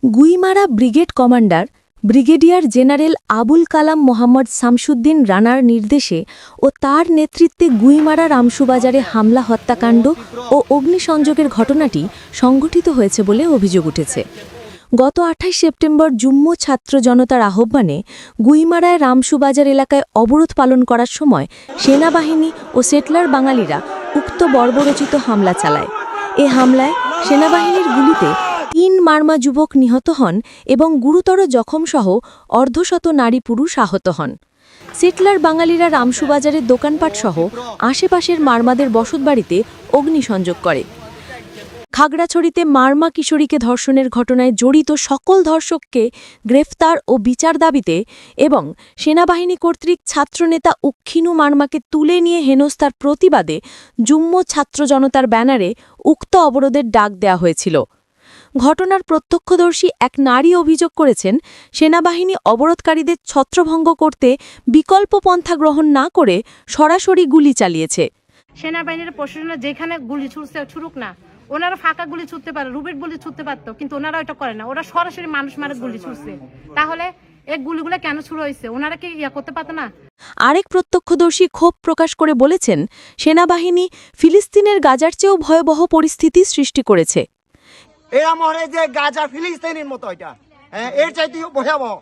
Guimara brigade commander brigadier general Abul Kalam Mohammad Shamsuddin রানার নির্দেশে ও তার নেতৃত্বে গুইমারা রামসুবাজারে হামলা হত্যাকাণ্ড ও অগ্নিসংযোগের ঘটনাটি সংঘটিত হয়েছে বলে অভিযোগ উঠেছে। গত ২৮ সেপ্টেম্বর জুম্ম ছাত্র জনতার আহ্বানে গুইমারায় রামসুবাজার এলাকায় অবরোধ পালন করার সময় সেনাবাহিনী ও সেটলার বাঙালিরা উক্ত বর্বরচিত হামলা চালায়। এ হামলায় সেনাবাহিনীর গুলিতে ৩ মারমা যুবক নিহত হন এবং গুরুতর জখমসহ অর্ধশত নারী পুরুষ আহত হন। সেটলার বাঙালিরা রামসুবাজারের দোকানপাটসহ আশেপাশের মারমাদের বসতবাড়িতে অগ্নিসংযোগ করে। খাগড়াছড়িতে মারমা কিশোরীকে ধর্ষণের ঘটনায় জড়িত সকল ধর্ষককে গ্রেফতার ও বিচার দাবিতে এবং সেনাবাহিনী কর্তৃক ছাত্রনেতা উক্ষিনু মারমাকে তুলে নিয়ে হেনস্থার প্রতিবাদে জুম্ম ছাত্র জনতার ব্যানারে উক্ত অবরোধের ডাক দেয়া হয়েছিল। ঘটনার প্রত্যক্ষদর্শী এক নারী অভিযোগ করেছেন, সেনাবাহিনী অবরোধকারীদের ছত্রভঙ্গ করতে বিকল্প পন্থা গ্রহণ না করে সরাসরি গুলি চালিয়েছে। সেনাবাহিনীর প্রশাসনের যেখানে গুলি ছুড়ুক না, ওনারা ফাঁকা গুলি ছুটতে পারে, রুবিট গুলি ছুটতে পারতো, কিন্তু ওনারা ওইটা করে না। ওরা সরাসরি মানুষ মারে গুলি ছুটছে। তাহলে এই গুলিগুলো কেন শুরু হয়েছে? ওনারা কি করতে পারতো না? আরেক প্রত্যক্ষদর্শী ক্ষোভ প্রকাশ করে বলেছেন, সেনাবাহিনী ফিলিস্তিনের গাজার চেয়েও ভয়াবহ পরিস্থিতি সৃষ্টি করেছে। এরা মনে যে গাজা ফিলিস্তিনের মতো, এটা এর চাইতেও ভয়াবহ।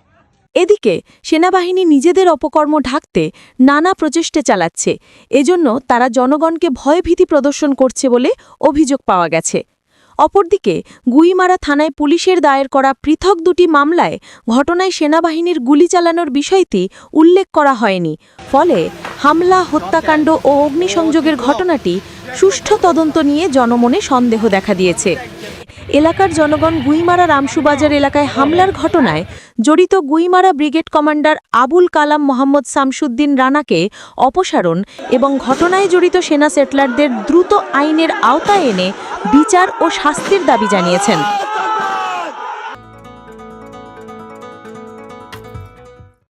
এদিকে সেনাবাহিনী নিজেদের অপকর্ম ঢাকতে নানা প্রচেষ্টা চালাচ্ছে। এজন্য তারা জনগণকে ভয়ভীতি প্রদর্শন করছে বলে অভিযোগ পাওয়া গেছে। অপরদিকে গুইমারা থানায় পুলিশের দায়ের করা পৃথক দুটি মামলায় ঘটনায় সেনাবাহিনীর গুলি চালানোর বিষয়টি উল্লেখ করা হয়নি। ফলে হামলা, হত্যাকাণ্ড ও অগ্নিসংযোগের ঘটনাটি সুষ্ঠু তদন্ত নিয়ে জনমনে সন্দেহ দেখা দিয়েছে। এলাকার জনগণ গুইমারা রামসুবাজার এলাকায় হামলার ঘটনায় জড়িত গুইমারা ব্রিগেড কমান্ডার আবুল কালাম মোহাম্মদ শামসুদ্দিন রানাকে অপসারণ এবং ঘটনায় জড়িত সেনা সেটলারদের দ্রুত আইনের আওতায় এনে বিচার ও শাস্তির দাবি জানিয়েছেন।